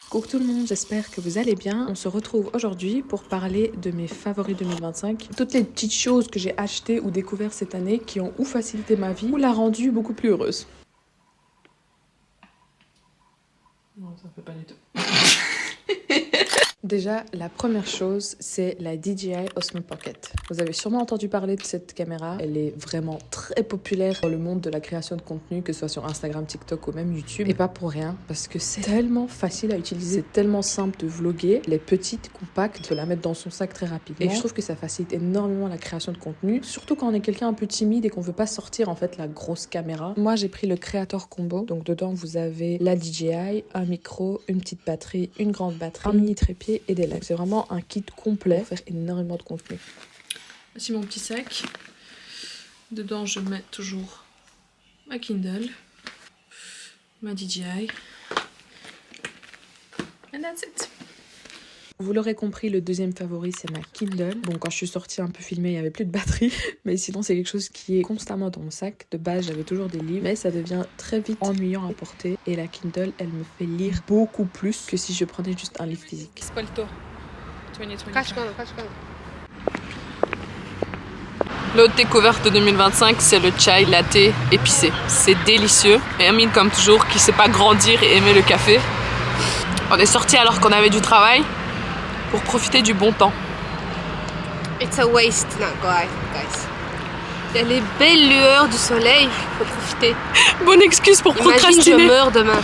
Coucou tout le monde, j'espère que vous allez bien. On se retrouve aujourd'hui pour parler de mes favoris 2025. Toutes les petites choses que j'ai achetées ou découvertes cette année qui ont ou facilité ma vie ou la rendu beaucoup plus heureuse. Non, ça fait pas du tout. Déjà, la première chose, c'est la DJI Osmo Pocket. Vous avez sûrement entendu parler de cette caméra. Elle est vraiment très populaire dans le monde de la création de contenu, que ce soit sur Instagram, TikTok ou même YouTube. Et pas pour rien, parce que c'est tellement facile à utiliser, c'est tellement simple de vlogger. Elle est petite, compacte, de la mettre dans son sac très rapidement. Et je trouve que ça facilite énormément la création de contenu, surtout quand on est quelqu'un un peu timide et qu'on veut pas sortir en fait la grosse caméra. Moi, j'ai pris le Creator Combo. Donc dedans, vous avez la DJI, un micro, une petite batterie, une grande batterie, un mini trépied et des lampes. C'est vraiment un kit complet pour faire énormément de contenu. Voici mon petit sac. Dedans, je mets toujours ma Kindle, ma DJI. And that's it. Vous l'aurez compris, le deuxième favori, c'est ma Kindle. Bon, quand je suis sortie un peu filmée, il n'y avait plus de batterie. Mais sinon, c'est quelque chose qui est constamment dans mon sac. De base, j'avais toujours des livres. Mais ça devient très vite ennuyant à porter. Et la Kindle, elle me fait lire beaucoup plus que si je prenais juste un livre physique. Spalto. L'autre découverte de 2025, c'est le chai latte épicé. C'est délicieux. Et Amine, comme toujours, qui sait pas grandir et aimer le café. On est sortis alors qu'on avait du travail pour profiter du bon temps. It's a waste now, guys. Il y a les belles lueurs du soleil, faut profiter. Bonne excuse pour Imagine, procrastiner. je meurs demain.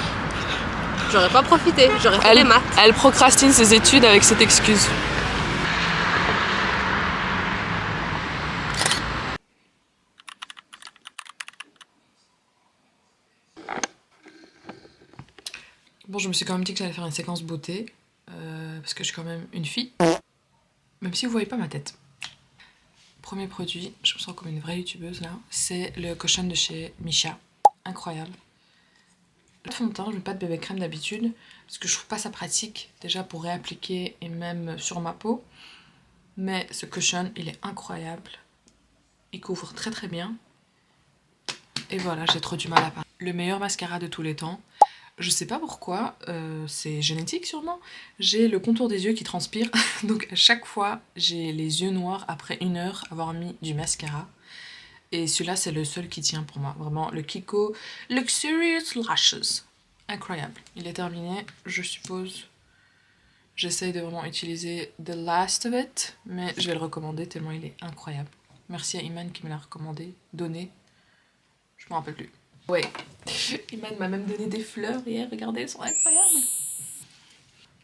J'aurais pas profité, j'aurais fait les maths. Elle procrastine ses études avec cette excuse. Bon, je me suis quand même dit que j'allais faire une séquence beauté, parce que je suis quand même une fille, même si vous voyez pas ma tête. Premier produit, je me sens comme une vraie youtubeuse là, c'est le Cushion de chez Misha. Incroyable. Pas de fond de teint, je mets pas de bébé crème d'habitude, parce que je trouve pas ça pratique, déjà pour réappliquer et même sur ma peau. Mais ce cushion, il est incroyable. Il couvre très très bien. Et voilà, j'ai trop du mal à parler. Le meilleur mascara de tous les temps. Je sais pas pourquoi, c'est génétique sûrement. J'ai le contour des yeux qui transpire, donc à chaque fois j'ai les yeux noirs après 1 heure avoir mis du mascara. Et celui-là c'est le seul qui tient pour moi, vraiment le Kiko Luxurious Lashes. Incroyable. Il est terminé, je suppose. J'essaye de vraiment utiliser the last of it, mais je vais le recommander tellement il est incroyable. Merci à Iman qui me l'a recommandé, donné. Je me rappelle plus. Ouais, Iman m'a même donné des fleurs hier, regardez, elles sont incroyables.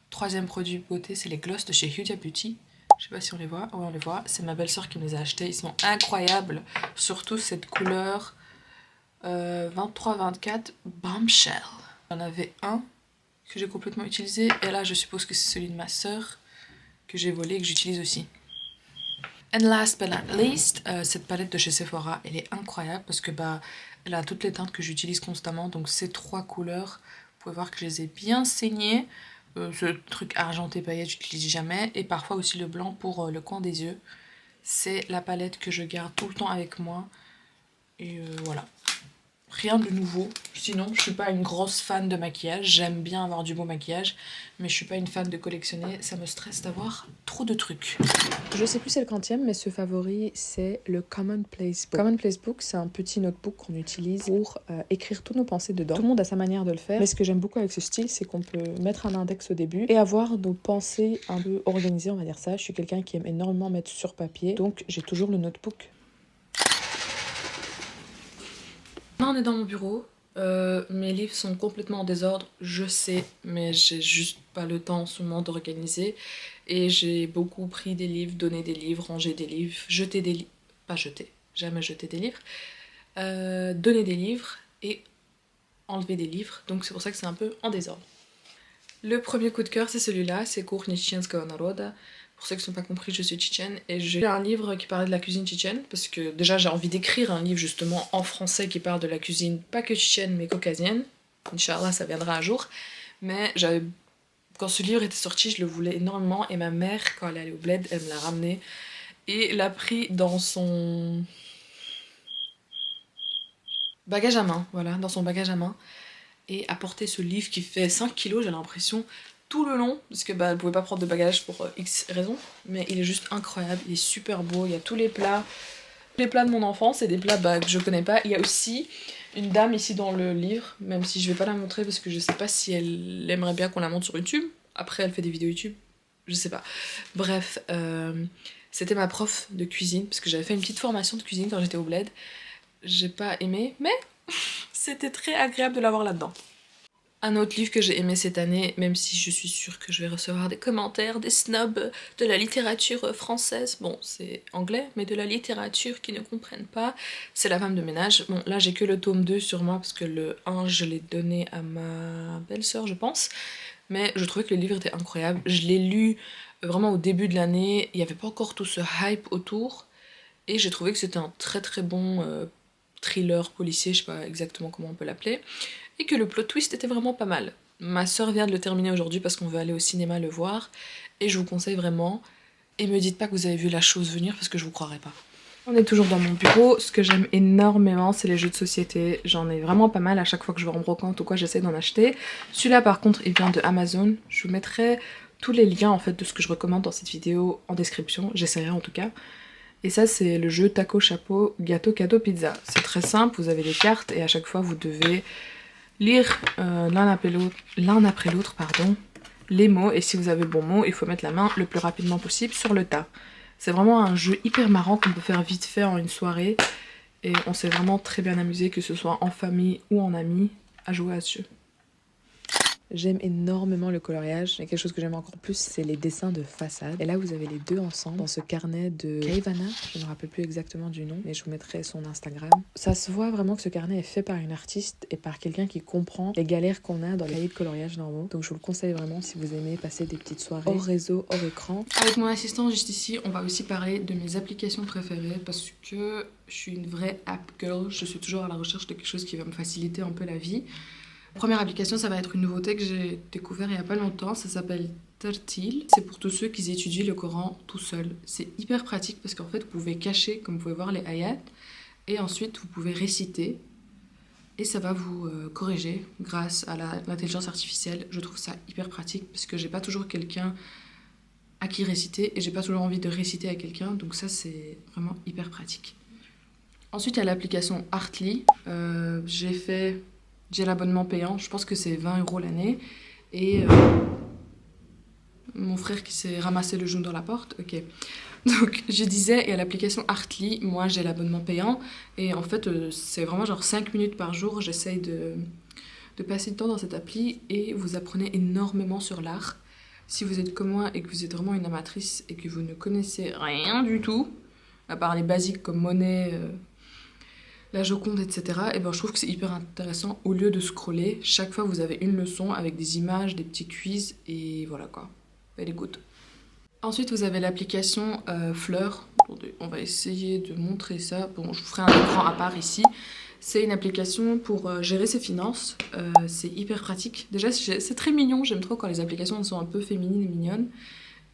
Troisième produit beauté, c'est les gloss de chez Huda Beauty. Je sais pas si on les voit, ouais on les voit, c'est ma belle-sœur qui me les a achetés, ils sont incroyables. Surtout cette couleur 23-24 Bombshell. J'en avais un que j'ai complètement utilisé, et là je suppose que c'est celui de ma sœur que j'ai volé et que j'utilise aussi. And last but not least, cette palette de chez Sephora, elle est incroyable parce que elle a toutes les teintes que j'utilise constamment. Donc ces 3 couleurs, vous pouvez voir que je les ai bien saignées. Ce truc argenté paillette, j'utilise jamais. Et parfois aussi le blanc pour le coin des yeux. C'est la palette que je garde tout le temps avec moi. Et voilà. Rien de nouveau, sinon je suis pas une grosse fan de maquillage, j'aime bien avoir du beau maquillage, mais je suis pas une fan de collectionner, ça me stresse d'avoir trop de trucs. Je sais plus c'est le quantième, mais ce favori c'est le Commonplace Book. Commonplace Book, c'est un petit notebook qu'on utilise pour écrire toutes nos pensées dedans. Tout le monde a sa manière de le faire, mais ce que j'aime beaucoup avec ce style, c'est qu'on peut mettre un index au début et avoir nos pensées un peu organisées, on va dire ça. Je suis quelqu'un qui aime énormément mettre sur papier, donc j'ai toujours le notebook. Là on est dans mon bureau, mes livres sont complètement en désordre, je sais, mais j'ai juste pas le temps en ce moment d'organiser. Et j'ai beaucoup pris des livres, donné des livres, rangé des livres, jeté des livres, pas jeté, jamais jeté des livres, donné des livres et enlevé des livres, donc c'est pour ça que c'est un peu en désordre. Le premier coup de cœur c'est celui-là, c'est Kuchnia Tchétchenskого Naroda. Pour ceux qui ne sont pas compris, je suis tchétchène et j'ai un livre qui parlait de la cuisine tchétchène parce que déjà j'ai envie d'écrire un livre justement en français qui parle de la cuisine pas que tchétchène mais caucasienne. Inch'Allah ça viendra un jour. Mais quand ce livre était sorti, je le voulais énormément et ma mère quand elle est allée au bled, elle me l'a ramené et l'a pris dans son bagage à main, voilà, dans son bagage à main et a porté ce livre qui fait 5 kilos j'ai l'impression tout le long, parce que bah, elle pouvait pas prendre de bagages pour X raisons, mais il est juste incroyable, il est super beau, il y a tous les plats de mon enfance et des plats bah, que je connais pas. Il y a aussi une dame ici dans le livre, même si je vais pas la montrer parce que je sais pas si elle aimerait bien qu'on la montre sur YouTube. Après elle fait des vidéos YouTube, je sais pas. Bref, c'était ma prof de cuisine, parce que j'avais fait une petite formation de cuisine quand j'étais au bled. J'ai pas aimé, mais c'était très agréable de l'avoir là-dedans. Un autre livre que j'ai aimé cette année, même si je suis sûre que je vais recevoir des commentaires, des snobs de la littérature française, bon c'est anglais, mais de la littérature qui ne comprennent pas, c'est La femme de ménage. Bon là j'ai que le tome 2 sur moi, parce que le 1 je l'ai donné à ma belle-sœur je pense, mais je trouvais que le livre était incroyable. Je l'ai lu vraiment au début de l'année, il n'y avait pas encore tout ce hype autour, et j'ai trouvé que c'était un très très bon thriller policier, je sais pas exactement comment on peut l'appeler, et que le plot twist était vraiment pas mal. Ma soeur vient de le terminer aujourd'hui parce qu'on veut aller au cinéma le voir, et je vous conseille vraiment. Et me dites pas que vous avez vu la chose venir parce que je vous croirais pas. On est toujours dans mon bureau, ce que j'aime énormément c'est les jeux de société, j'en ai vraiment pas mal à chaque fois que je vais en brocante ou quoi j'essaie d'en acheter. Celui-là par contre il vient de Amazon, je vous mettrai tous les liens en fait de ce que je recommande dans cette vidéo en description, j'essaierai en tout cas. Et ça c'est le jeu Taco Chapeau Gâteau Cadeau Pizza. C'est très simple, vous avez des cartes et à chaque fois vous devez lire l'un après l'autre, les mots, et si vous avez bon mot, il faut mettre la main le plus rapidement possible sur le tas. C'est vraiment un jeu hyper marrant qu'on peut faire vite fait en une soirée, et on s'est vraiment très bien amusé, que ce soit en famille ou en amis, à jouer à ce jeu. J'aime énormément le coloriage, mais quelque chose que j'aime encore plus, c'est les dessins de façade. Et là, vous avez les deux ensemble dans ce carnet de Kaivana. Je ne me rappelle plus exactement du nom, mais je vous mettrai son Instagram. Ça se voit vraiment que ce carnet est fait par une artiste et par quelqu'un qui comprend les galères qu'on a dans les cahiers de coloriage normaux. Donc je vous le conseille vraiment si vous aimez passer des petites soirées hors réseau, hors écran. Avec mon assistant juste ici, on va aussi parler de mes applications préférées, parce que je suis une vraie app girl. Je suis toujours à la recherche de quelque chose qui va me faciliter un peu la vie. Première application, ça va être une nouveauté que j'ai découvert il y a pas longtemps, ça s'appelle Tartil. C'est pour tous ceux qui étudient le Coran tout seul. C'est hyper pratique parce qu'en fait vous pouvez cacher, comme vous pouvez voir, les ayats, et ensuite vous pouvez réciter et ça va vous corriger grâce à l'intelligence artificielle. Je trouve ça hyper pratique parce que j'ai pas toujours quelqu'un à qui réciter et j'ai pas toujours envie de réciter à quelqu'un, donc ça c'est vraiment hyper pratique. Ensuite il y a l'application Artly. J'ai l'abonnement payant, je pense que c'est 20 € l'année. Et mon frère qui s'est ramassé le genou dans la porte, ok. Donc je disais, et à l'application Artly, moi j'ai l'abonnement payant. Et en fait, c'est vraiment genre 5 minutes par jour, j'essaye de passer du temps dans cette appli. Et vous apprenez énormément sur l'art. Si vous êtes comme moi et que vous êtes vraiment une amatrice et que vous ne connaissez rien du tout, à part les basiques comme Monet, la Joconde, etc. Et ben je trouve que c'est hyper intéressant. Au lieu de scroller, chaque fois vous avez une leçon avec des images, des petits quiz, et voilà quoi. Elle est good. Ensuite vous avez l'application Fleur. Attendez, on va essayer de montrer ça. Bon, je vous ferai un écran à part ici. C'est une application pour gérer ses finances. C'est hyper pratique. Déjà c'est très mignon, j'aime trop quand les applications sont un peu féminines et mignonnes.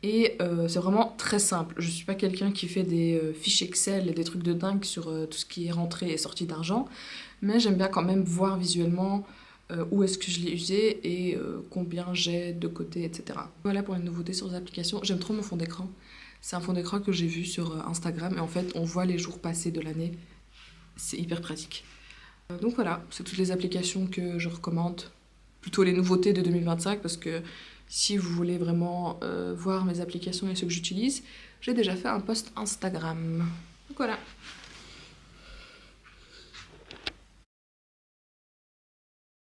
Et c'est vraiment très simple. Je suis pas quelqu'un qui fait des fiches Excel et des trucs de dingue sur tout ce qui est rentrée et sortie d'argent, mais j'aime bien quand même voir visuellement où est-ce que je l'ai usé et combien j'ai de côté, etc. Voilà pour une nouveauté sur les applications. J'aime trop mon fond d'écran. C'est un fond d'écran que j'ai vu sur Instagram et en fait on voit les jours passés de l'année. C'est hyper pratique. Donc voilà, c'est toutes les applications que je recommande. Plutôt les nouveautés de 2025 parce que si vous voulez vraiment voir mes applications et ceux que j'utilise, j'ai déjà fait un post Instagram. Donc voilà.